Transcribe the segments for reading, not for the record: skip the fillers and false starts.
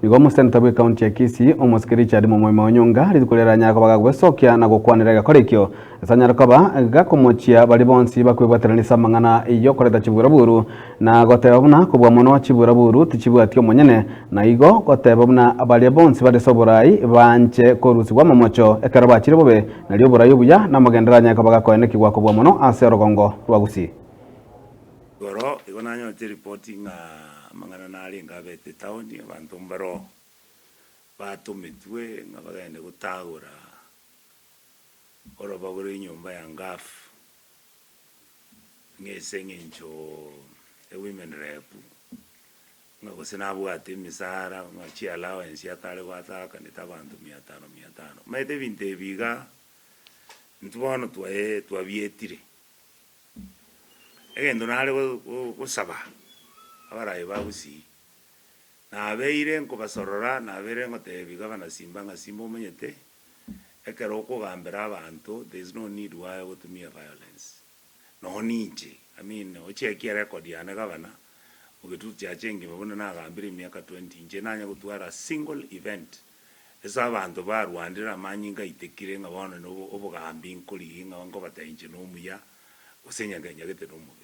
igo musenta bwe county ya Kisii omusikiri chadi mu mwema onyonga ritukolera nyako bagagwesokia na gukwanira gakorekyo esanyara koba gakomochia bali bonsi bakwibwateranisa mangana iyo koreta chiburaburu na goteba buna kubwa muno chiburaburu tichibwatio monyene na igo goteba buna abali bonsi bade soborai banche korusi gwa momocho ekero bachire bobe na lyo burayi buya na magendera nyako bagakoenekigwa kubwa muno ase rogongo rwagusi goro igona nyote reporting mangana nali ngabete town abantu mbaro batumitwe ngabagende gutagura oroba guri nyumba ya ngafu ngesengenjo women rep ngose nabwate misara ngachi allowance yatale gwataka nitabantu 500 maite binte biga ntubano twabietire egendo nale gusaba abarayi bagusi nabeire nkobasorora nabere ngotebiga banasimba ngasimba omenyete ekero okugambira abantu there is no need why gutumia violence no ninje I mean ochekia record ya gavana ugetuti achenge babona nagambira imyaka 20 nje nanya gutwara single event esa abantu barwandira amanyinga itekire ngabona no obugambi nkuri ngo batainje no muya usenyaganya gete no mubi.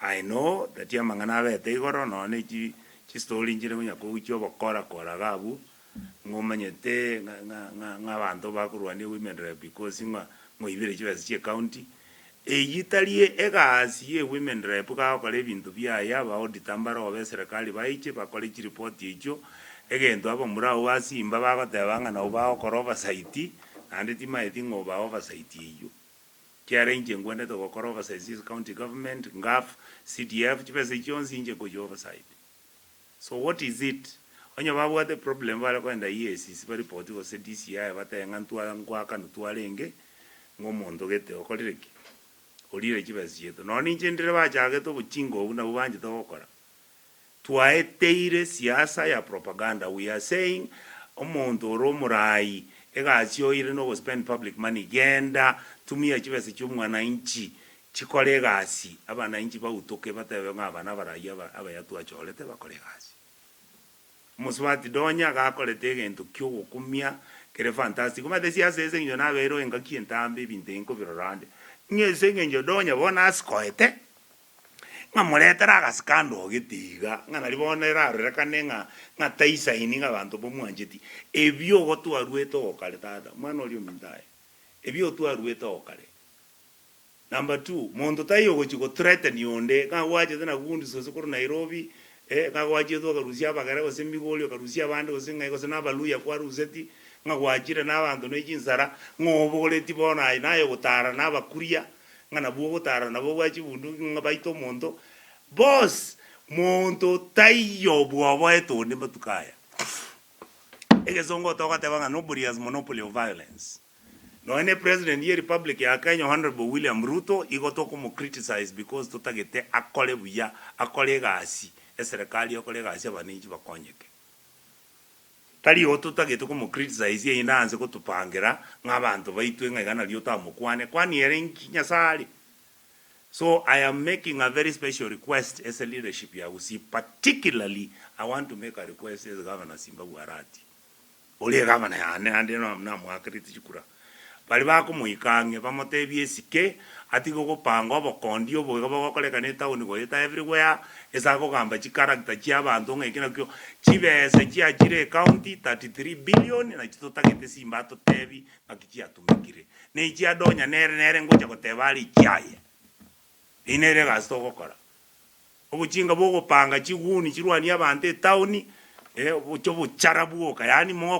I know that ya mangana abete igoro no ne chi story njire munya ko ucho bokora kora gabu ngomanyete ngabantu bakurwani women rep because ngoibire chibese chi county eyitalie egasi ye women rep ka kole bintu bya yaba auditambara obe serikali baiche bakole chi report icho egento abo murao wasimba bagotebanga na uba okoroba site andi timaiti ngoba oversight iyo arrange ngwende to gokora oversight county government ngaf CDF chipese chonzi nje ko oversight. So what is it onyo babu the problem bala kwenda EACC ba report ko CDCI batenga ntwala ngwaka ntwalenge ngomondo gete okolireki olire chipese yeto no ninje ndire bachage to buchingo buna bubanje to gokora twaeteire siasa ya propaganda. We are saying omondo romurai egachio ire no spend public money genda tumia chibese cy'umwana inchi chikole gasi abana inchi bautoke batebe ngabana barayi abayatu acholete bakole gasi muswati donya gakolete gento kyo gukumia kere fantastic mate siasa ese nyo nabero engaki entambe bintenko birorande nyese ngenjo donya bona askoete ngamuletera agaskando gitiga ngana libonera rekanenga ngataisa ininga abantu bomwanjeti ebyo gotwarweto okaletata mwana oli omindaye ebyo twarweto okale. Number 2 mondo tayo gochiko threaten yonde ka waje tena gundi sose kuru Nairobi ka waje to karusia bagara go sembigolio karusia bande go singa go sena baluya kwa ruseti ngwajira nabantu no ikinsara ngobole tibona nayo gutara nabakuria ngana buo gutara nabo gwachi bundu ngabaito mondo boss mondo tayo bwo eto ne batukaya egesongo toka tebanga nobody has monopoly of violence. No any president ye republic ya Kenya Honorable William Ruto igoto como criticize because tutagete akole buya akole gasi eserikali akole gasi abaninji bakonyeke tali otutagete como criticize ye inanze kutupangira ngabantu baitwe ngagana lyo tamukwane kwani erenki nyasali. So I am making a very special request as a leadership ya usi, particularly I want to make a request as Governor Simba Warati ole governor ya ande na mwakiriti chikura bali bako muikange bamotebie sike ati go gopanga obokondi obo gokoleka ne town go eta everywhere esa go gamba chi character chi abantu ngekina kyo chibese chi agire county 33 billion na chito tagete Simba to tebi akichi atumikire ne chi adonya nere ngoja gotebali chiaye inere gasto gokora obuchinga bogo panga chiguni chirwani abantu town obucho bucharabuoka yani mo